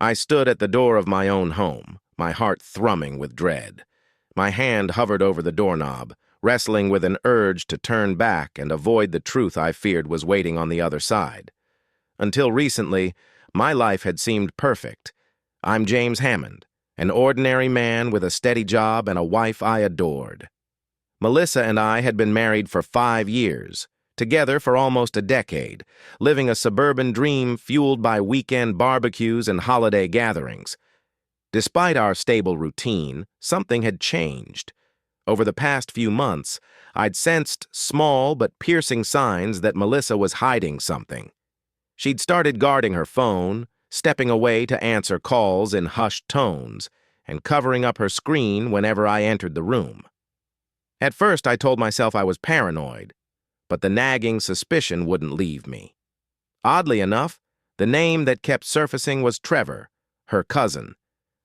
I stood at the door of my own home, my heart thrumming with dread. My hand hovered over the doorknob, wrestling with an urge to turn back and avoid the truth I feared was waiting on the other side. Until recently, my life had seemed perfect. I'm James Hammond, an ordinary man with a steady job and a wife I adored. Melissa and I had been married for 5 years, together for almost a decade, living a suburban dream fueled by weekend barbecues and holiday gatherings. Despite our stable routine, something had changed. Over the past few months, I'd sensed small but piercing signs that Melissa was hiding something. She'd started guarding her phone, stepping away to answer calls in hushed tones, and covering up her screen whenever I entered the room. At first, I told myself I was paranoid, but the nagging suspicion wouldn't leave me. Oddly enough, the name that kept surfacing was Trevor, her cousin.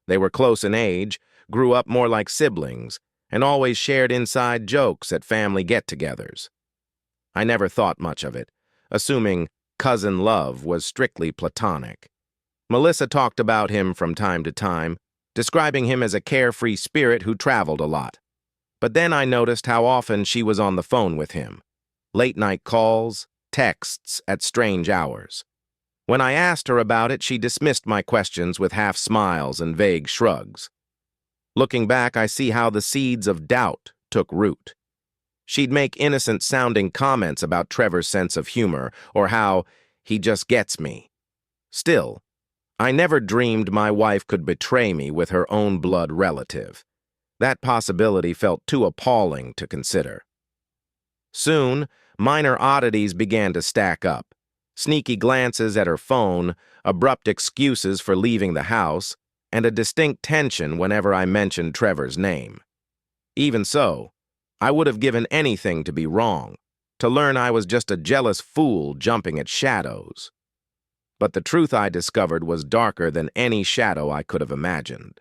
They were close in age, grew up more like siblings, and always shared inside jokes at family get-togethers. I never thought much of it, assuming cousin love was strictly platonic. Melissa talked about him from time to time, describing him as a carefree spirit who traveled a lot. But then I noticed how often she was on the phone with him. Late-night calls, texts at strange hours. When I asked her about it, she dismissed my questions with half smiles and vague shrugs. Looking back, I see how the seeds of doubt took root. She'd make innocent-sounding comments about Trevor's sense of humor, or how he just gets me. Still, I never dreamed my wife could betray me with her own blood relative. That possibility felt too appalling to consider. Soon, minor oddities began to stack up. Sneaky glances at her phone, abrupt excuses for leaving the house, and a distinct tension whenever I mentioned Trevor's name. Even so, I would have given anything to be wrong, to learn I was just a jealous fool jumping at shadows. But the truth I discovered was darker than any shadow I could have imagined.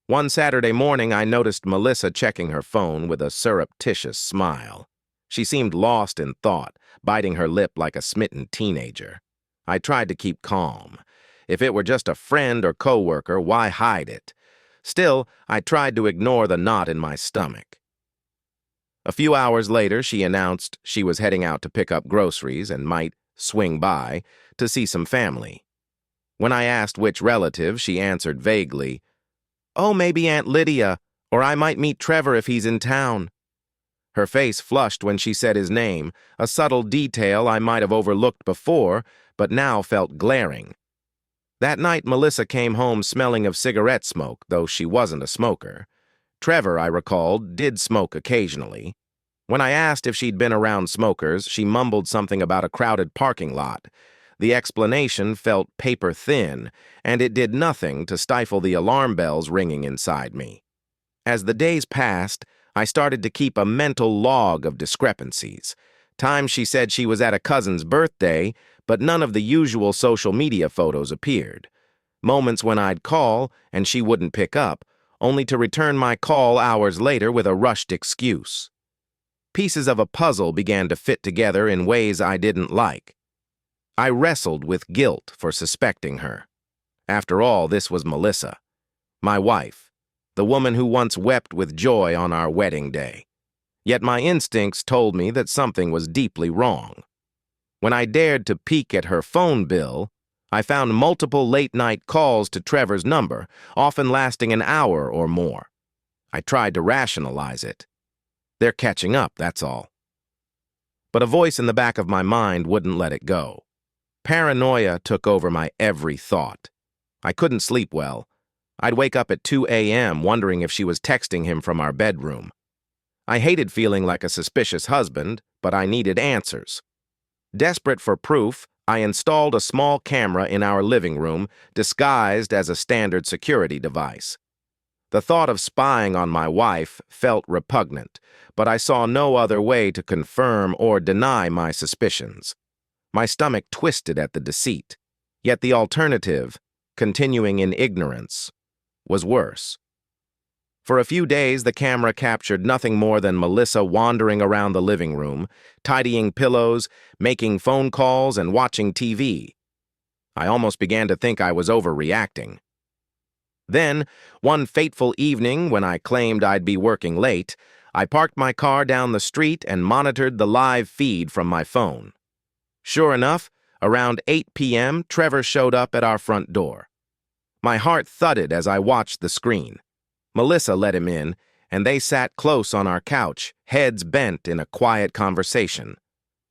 One Saturday morning, I noticed Melissa checking her phone with a surreptitious smile. She seemed lost in thought, biting her lip like a smitten teenager. I tried to keep calm. If it were just a friend or coworker, why hide it? Still, I tried to ignore the knot in my stomach. A few hours later, she announced she was heading out to pick up groceries and might swing by to see some family. When I asked which relative, she answered vaguely, "Oh, maybe Aunt Lydia, or I might meet Trevor if he's in town." Her face flushed when she said his name, a subtle detail I might have overlooked before, but now felt glaring. That night, Melissa came home smelling of cigarette smoke, though she wasn't a smoker. Trevor, I recalled, did smoke occasionally. When I asked if she'd been around smokers, she mumbled something about a crowded parking lot. The explanation felt paper-thin, and it did nothing to stifle the alarm bells ringing inside me. As the days passed, I started to keep a mental log of discrepancies. Times she said she was at a cousin's birthday, but none of the usual social media photos appeared. Moments when I'd call, and she wouldn't pick up, only to return my call hours later with a rushed excuse. Pieces of a puzzle began to fit together in ways I didn't like. I wrestled with guilt for suspecting her. After all, this was Melissa, my wife, the woman who once wept with joy on our wedding day. Yet my instincts told me that something was deeply wrong. When I dared to peek at her phone bill, I found multiple late-night calls to Trevor's number, often lasting an hour or more. I tried to rationalize it. They're catching up, that's all. But a voice in the back of my mind wouldn't let it go. Paranoia took over my every thought. I couldn't sleep well. I'd wake up at 2 a.m. wondering if she was texting him from our bedroom. I hated feeling like a suspicious husband, but I needed answers. Desperate for proof, I installed a small camera in our living room, disguised as a standard security device. The thought of spying on my wife felt repugnant, but I saw no other way to confirm or deny my suspicions. My stomach twisted at the deceit, yet the alternative, continuing in ignorance, was worse. For a few days, the camera captured nothing more than Melissa wandering around the living room, tidying pillows, making phone calls, and watching TV. I almost began to think I was overreacting. Then, one fateful evening when I claimed I'd be working late, I parked my car down the street and monitored the live feed from my phone. Sure enough, around 8 p.m., Trevor showed up at our front door. My heart thudded as I watched the screen. Melissa let him in, and they sat close on our couch, heads bent in a quiet conversation.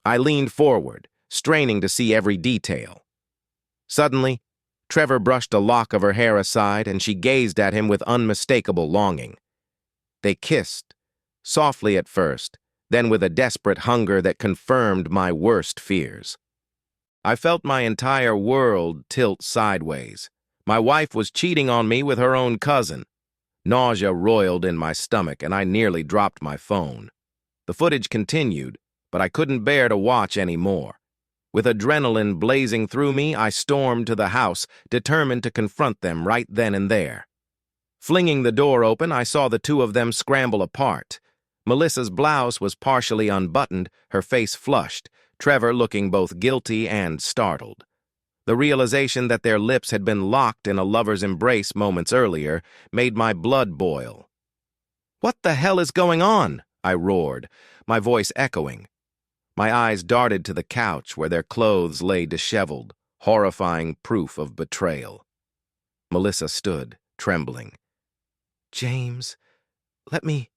I leaned forward, straining to see every detail. Suddenly, Trevor brushed a lock of her hair aside, and she gazed at him with unmistakable longing. They kissed, softly at first, then with a desperate hunger that confirmed my worst fears. I felt my entire world tilt sideways. My wife was cheating on me with her own cousin. Nausea roiled in my stomach, and I nearly dropped my phone. The footage continued, but I couldn't bear to watch any more. With adrenaline blazing through me, I stormed to the house, determined to confront them right then and there. Flinging the door open, I saw the two of them scramble apart. Melissa's blouse was partially unbuttoned, her face flushed, Trevor looking both guilty and startled. The realization that their lips had been locked in a lover's embrace moments earlier made my blood boil. "What the hell is going on?" I roared, my voice echoing. My eyes darted to the couch where their clothes lay disheveled, horrifying proof of betrayal. Melissa stood, trembling. "James, let me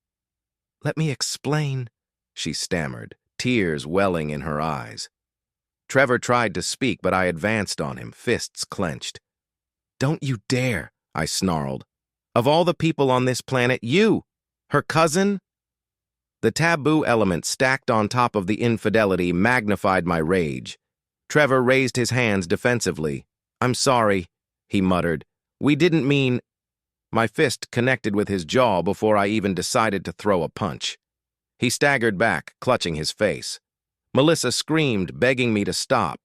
explain," she stammered, tears welling in her eyes. Trevor tried to speak, but I advanced on him, fists clenched. "Don't you dare," I snarled. "Of all the people on this planet, you, her cousin?" The taboo element stacked on top of the infidelity magnified my rage. Trevor raised his hands defensively. "I'm sorry," he muttered. "We didn't mean—" My fist connected with his jaw before I even decided to throw a punch. He staggered back, clutching his face. Melissa screamed, begging me to stop.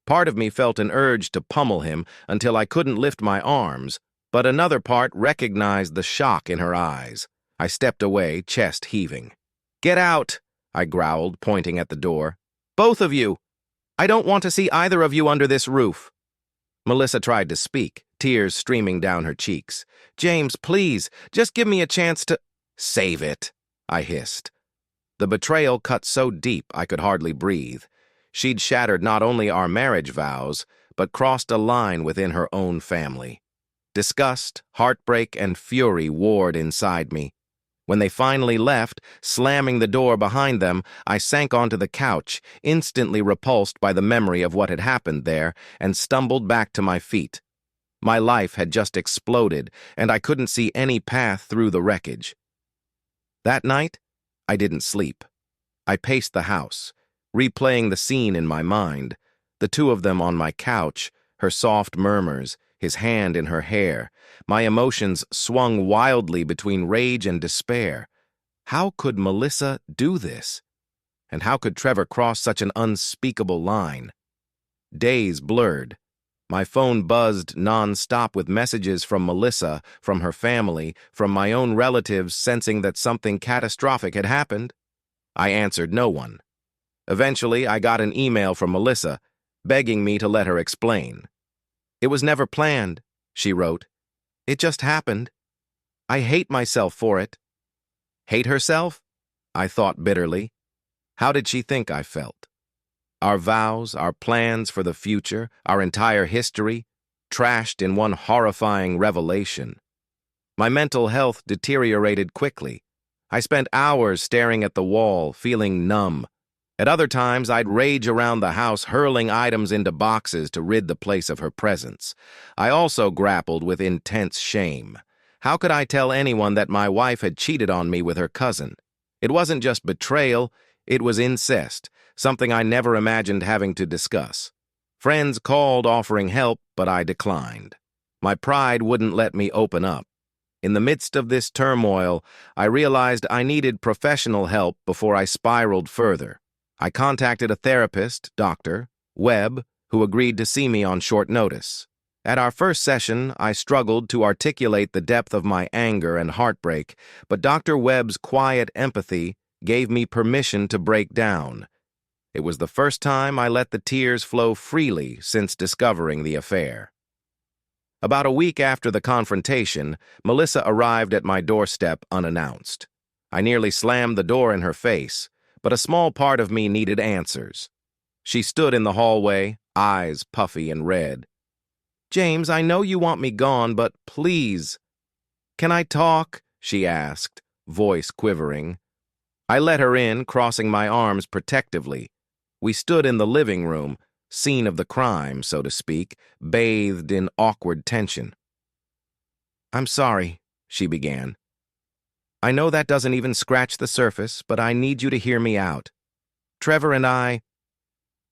Part of me felt an urge to pummel him until I couldn't lift my arms, but another part recognized the shock in her eyes. I stepped away, chest heaving. "Get out," I growled, pointing at the door. "Both of you! I don't want to see either of you under this roof." Melissa tried to speak, tears streaming down her cheeks. "James, please, just give me a chance to—" "Save it," I hissed. The betrayal cut so deep I could hardly breathe. She'd shattered not only our marriage vows, but crossed a line within her own family. Disgust, heartbreak, and fury warred inside me. When they finally left, slamming the door behind them, I sank onto the couch, instantly repulsed by the memory of what had happened there, and stumbled back to my feet. My life had just exploded, and I couldn't see any path through the wreckage. That night, I didn't sleep. I paced the house, replaying the scene in my mind, the two of them on my couch, her soft murmurs, his hand in her hair. My emotions swung wildly between rage and despair. How could Melissa do this? And how could Trevor cross such an unspeakable line? Days blurred. My phone buzzed non-stop with messages from Melissa, from her family, from my own relatives, sensing that something catastrophic had happened. I answered no one. Eventually, I got an email from Melissa, begging me to let her explain. "It was never planned," she wrote. "It just happened. I hate myself for it." Hate herself? I thought bitterly. How did she think I felt? Our vows, our plans for the future, our entire history, trashed in one horrifying revelation. My mental health deteriorated quickly. I spent hours staring at the wall, feeling numb. At other times, I'd rage around the house, hurling items into boxes to rid the place of her presence. I also grappled with intense shame. How could I tell anyone that my wife had cheated on me with her cousin? It wasn't just betrayal, it was incest, something I never imagined having to discuss. Friends called offering help, but I declined. My pride wouldn't let me open up. In the midst of this turmoil, I realized I needed professional help before I spiraled further. I contacted a therapist, Dr. Webb, who agreed to see me on short notice. At our first session, I struggled to articulate the depth of my anger and heartbreak, but Dr. Webb's quiet empathy gave me permission to break down. It was the first time I let the tears flow freely since discovering the affair. About a week after the confrontation, Melissa arrived at my doorstep unannounced. I nearly slammed the door in her face, but a small part of me needed answers. She stood in the hallway, eyes puffy and red. "James, I know you want me gone, but please." "Can I talk?" she asked, voice quivering. I let her in, crossing my arms protectively. We stood in the living room, scene of the crime, so to speak, bathed in awkward tension. "I'm sorry," she began. "I know that doesn't even scratch the surface, but I need you to hear me out. Trevor and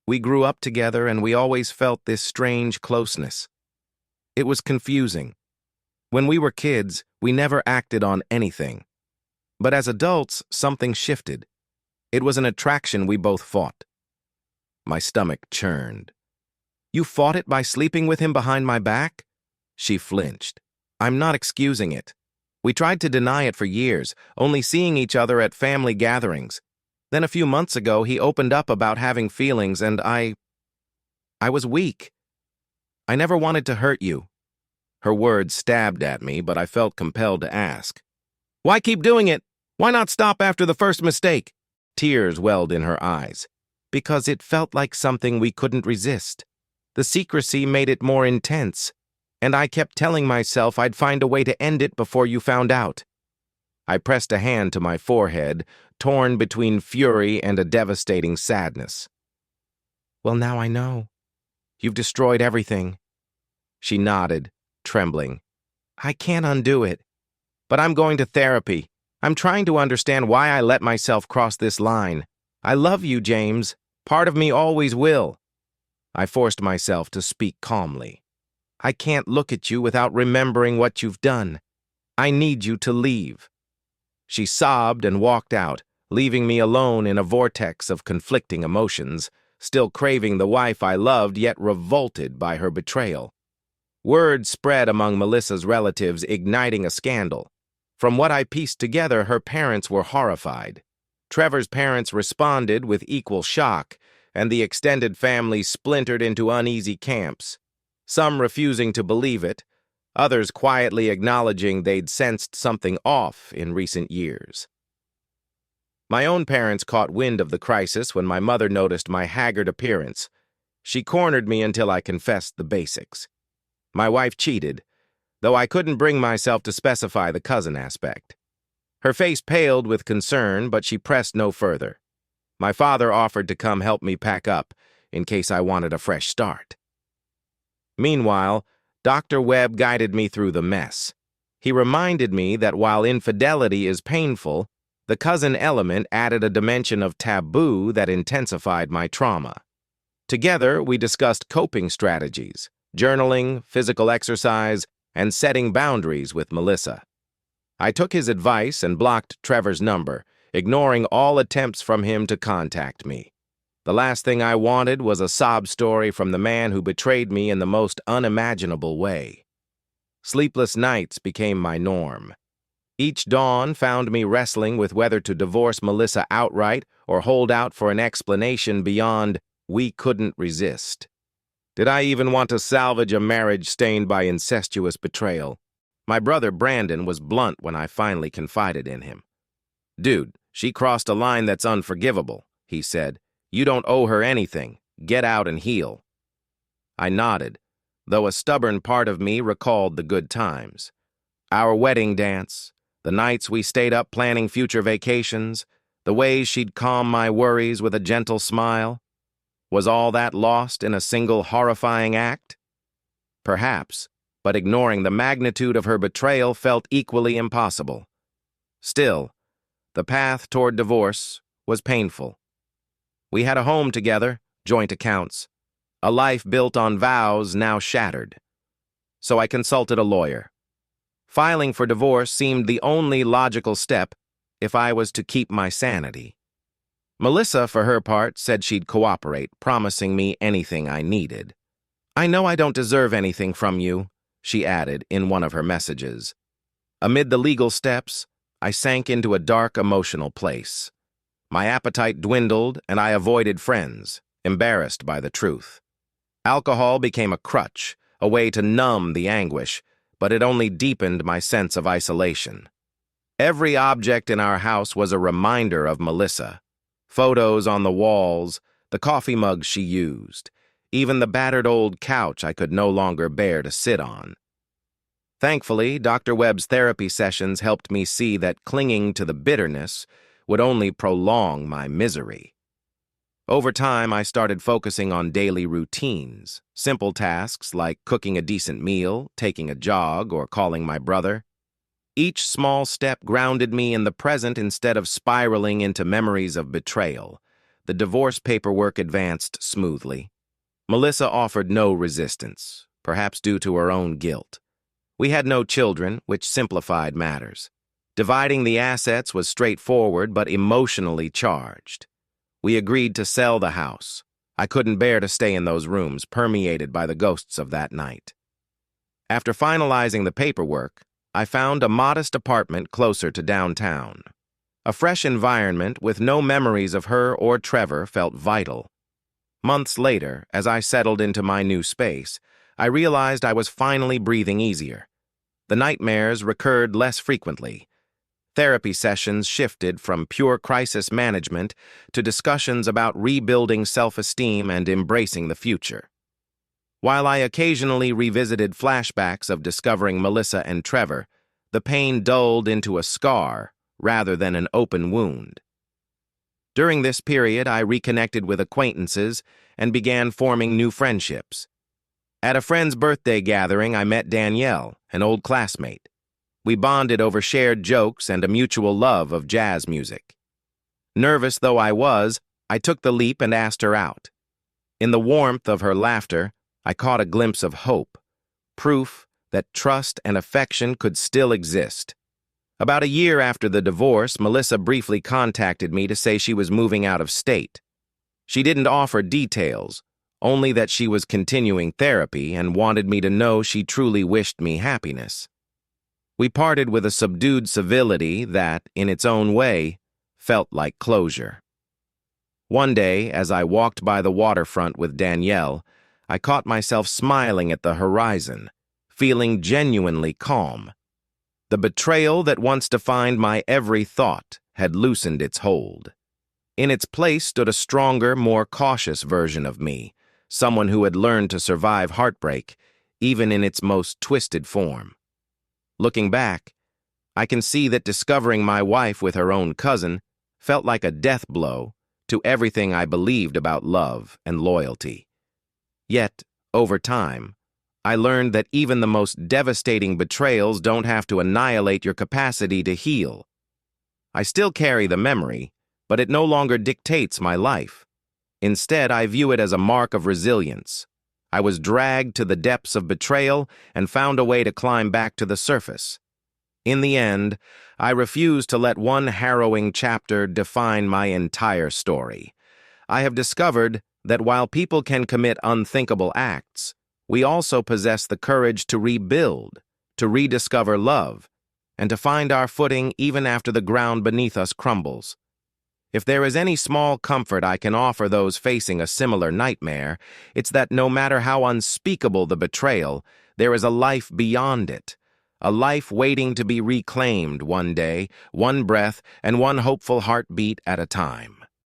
we grew up together and we always felt this strange closeness. It was confusing. When we were kids, we never acted on anything. But as adults, something shifted. It was an attraction we both fought." My stomach churned. "You fought it by sleeping with him behind my back?" She flinched. "I'm not excusing it. We tried to deny it for years, only seeing each other at family gatherings. Then a few months ago, he opened up about having feelings, and I was weak. I never wanted to hurt you." Her words stabbed at me, but I felt compelled to ask, "Why keep doing it? Why not stop after the first mistake?" Tears welled in her eyes. "Because it felt like something we couldn't resist. The secrecy made it more intense, and I kept telling myself I'd find a way to end it before you found out." I pressed a hand to my forehead, torn between fury and a devastating sadness. "Well, now I know. You've destroyed everything." She nodded, trembling. "I can't undo it. But I'm going to therapy. I'm trying to understand why I let myself cross this line. I love you, James. Part of me always will." I forced myself to speak calmly. "I can't look at you without remembering what you've done. I need you to leave." She sobbed and walked out, leaving me alone in a vortex of conflicting emotions, still craving the wife I loved yet revolted by her betrayal. Word spread among Melissa's relatives, igniting a scandal. From what I pieced together, her parents were horrified. Trevor's parents responded with equal shock, and the extended family splintered into uneasy camps, some refusing to believe it, others quietly acknowledging they'd sensed something off in recent years. My own parents caught wind of the crisis when my mother noticed my haggard appearance. She cornered me until I confessed the basics. My wife cheated, though I couldn't bring myself to specify the cousin aspect. Her face paled with concern, but she pressed no further. My father offered to come help me pack up, in case I wanted a fresh start. Meanwhile, Dr. Webb guided me through the mess. He reminded me that while infidelity is painful, the cousin element added a dimension of taboo that intensified my trauma. Together, we discussed coping strategies, journaling, physical exercise, and setting boundaries with Melissa. I took his advice and blocked Trevor's number, ignoring all attempts from him to contact me. The last thing I wanted was a sob story from the man who betrayed me in the most unimaginable way. Sleepless nights became my norm. Each dawn found me wrestling with whether to divorce Melissa outright or hold out for an explanation beyond "we couldn't resist." Did I even want to salvage a marriage stained by incestuous betrayal? My brother Brandon was blunt when I finally confided in him. "Dude, she crossed a line that's unforgivable," he said. "You don't owe her anything. Get out and heal." I nodded, though a stubborn part of me recalled the good times. Our wedding dance, the nights we stayed up planning future vacations, the ways she'd calm my worries with a gentle smile. Was all that lost in a single horrifying act? Perhaps, but ignoring the magnitude of her betrayal felt equally impossible. Still, the path toward divorce was painful. We had a home together, joint accounts, a life built on vows now shattered. So I consulted a lawyer. Filing for divorce seemed the only logical step if I was to keep my sanity. Melissa, for her part, said she'd cooperate, promising me anything I needed. "I know I don't deserve anything from you," she added in one of her messages. Amid the legal steps, I sank into a dark emotional place. My appetite dwindled, and I avoided friends, embarrassed by the truth. Alcohol became a crutch, a way to numb the anguish, but it only deepened my sense of isolation. Every object in our house was a reminder of Melissa. Photos on the walls, the coffee mugs she used, even the battered old couch I could no longer bear to sit on. Thankfully, Dr. Webb's therapy sessions helped me see that clinging to the bitterness would only prolong my misery. Over time, I started focusing on daily routines, simple tasks like cooking a decent meal, taking a jog, or calling my brother. Each small step grounded me in the present instead of spiraling into memories of betrayal. The divorce paperwork advanced smoothly. Melissa offered no resistance, perhaps due to her own guilt. We had no children, which simplified matters. Dividing the assets was straightforward but emotionally charged. We agreed to sell the house. I couldn't bear to stay in those rooms, permeated by the ghosts of that night. After finalizing the paperwork, I found a modest apartment closer to downtown. A fresh environment with no memories of her or Trevor felt vital. Months later, as I settled into my new space, I realized I was finally breathing easier. The nightmares recurred less frequently. Therapy sessions shifted from pure crisis management to discussions about rebuilding self-esteem and embracing the future. While I occasionally revisited flashbacks of discovering Melissa and Trevor, the pain dulled into a scar rather than an open wound. During this period, I reconnected with acquaintances and began forming new friendships. At a friend's birthday gathering, I met Danielle, an old classmate. We bonded over shared jokes and a mutual love of jazz music. Nervous though I was, I took the leap and asked her out. In the warmth of her laughter, I caught a glimpse of hope, proof that trust and affection could still exist. About a year after the divorce, Melissa briefly contacted me to say she was moving out of state. She didn't offer details, only that she was continuing therapy and wanted me to know she truly wished me happiness. We parted with a subdued civility that, in its own way, felt like closure. One day, as I walked by the waterfront with Danielle, I caught myself smiling at the horizon, feeling genuinely calm. The betrayal that once defined my every thought had loosened its hold. In its place stood a stronger, more cautious version of me, someone who had learned to survive heartbreak, even in its most twisted form. Looking back, I can see that discovering my wife with her own cousin felt like a death blow to everything I believed about love and loyalty. Yet, over time, I learned that even the most devastating betrayals don't have to annihilate your capacity to heal. I still carry the memory, but it no longer dictates my life. Instead, I view it as a mark of resilience. I was dragged to the depths of betrayal and found a way to climb back to the surface. In the end, I refused to let one harrowing chapter define my entire story. I have discovered that while people can commit unthinkable acts, we also possess the courage to rebuild, to rediscover love, and to find our footing even after the ground beneath us crumbles. If there is any small comfort I can offer those facing a similar nightmare, it's that no matter how unspeakable the betrayal, there is a life beyond it, a life waiting to be reclaimed one day, one breath, and one hopeful heartbeat at a time.